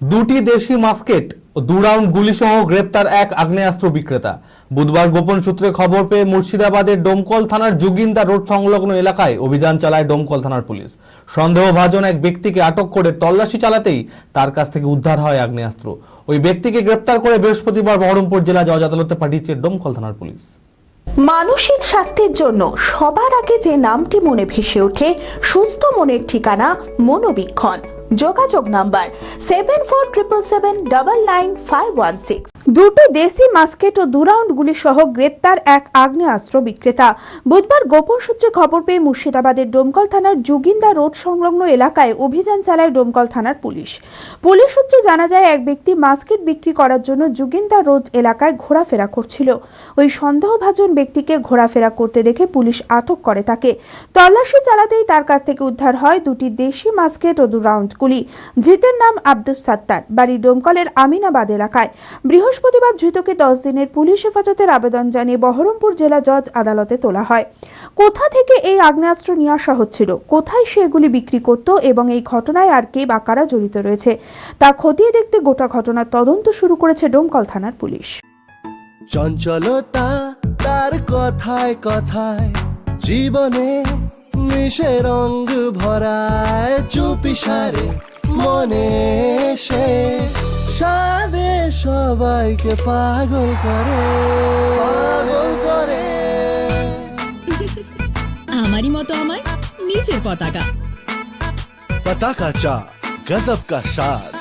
দুটি দেশি মাস্কেট ও 2 রাউন্ড গুলিসহ গ্রেপ্তার এক আগ্নেয়াস্ত্র বিক্রেতা। বুধবার গোপন সূত্রে খবর পেয়ে মুর্শিদাবাদের ডোমকল থানার যোগিন্দা রোড সংলগ্ন এলাকায় অভিযান চালায় ডোমকল থানার পুলিশ। সন্দেহভাজন এক ব্যক্তিকে আটক করে তল্লাশি চালাতেই তার কাছ থেকে উদ্ধার হয় আগ্নেয়াস্ত্র। ওই ব্যক্তিকে গ্রেপ্তার করে বৃহস্পতিবার বহরমপুর জেলা জজ আদালতে পাঠিয়েছে ডোমকল থানার পুলিশ। মানসিক স্বাস্থ্যের জন্য সবার আগে যে নামটি মনে ভেসে ওঠে সুস্থ মনের ঠিকানা মনোবীক্ষণ। যোগাযোগ নাম্বার 7477799516। দুটি দেশি মাস্কেট ও 2 রাউন্ড গুলি সহ গ্রেপ্তার এক আগ্নেয়াস্ত্র বিক্রেতা। বুধবার গোপন সূত্রে খবর পেয়ে মুর্শিদাবাদের ডোমকল থানার যোগিন্দা রোড সংলগ্ন এলাকায় অভিযান চালায় ডোমকল থানার পুলিশ। পুলিশ সূত্রে জানা যায়, এক ব্যক্তি মাস্কেট বিক্রি করার জন্য যোগিন্দা রোড এলাকায় ঘোরাফেরা করছিল। ওই সন্দেহভাজন ব্যক্তিকে ঘোরাফেরা করতে দেখে পুলিশ আটক করে তাকে। তল্লাশি চালাতেই তার কাছ থেকে উদ্ধার হয় দুটি দেশি মাস্কেট ও 2 রাউন্ড গুলি। ধৃতের নাম আব্দুস সাত্তার, বাড়ি ডোমকলের আমিনাবাদ এলাকায়। বৃহস্পতিবার ধৃতকে 10 দিনের পুলিশ হেফাজতের আবেদন জানিয়ে বহরমপুর জেলা জজ আদালতে তোলা হয়। কোথা থেকে এই আগ্নেয়াস্ত্র নিয়ে আসা হচ্ছিল, কোথায় সে এগুলি বিক্রি করত এবং এই ঘটনায় আর কে বা কারা জড়িত রয়েছে তা খতিয়ে দেখতে গোটা ঘটনার তদন্ত শুরু করেছে ডোমকল থানার পুলিশ। চঞ্চলতা তার কথায় কথায় জীবনে মিশে রঙ ভরায়, চুপি সারে মনে সে সাদে সবাইকে পাগল করে, পাগল করে। আমারই মতো আমার নিচের পতাকা पता का चा गजब का शाद।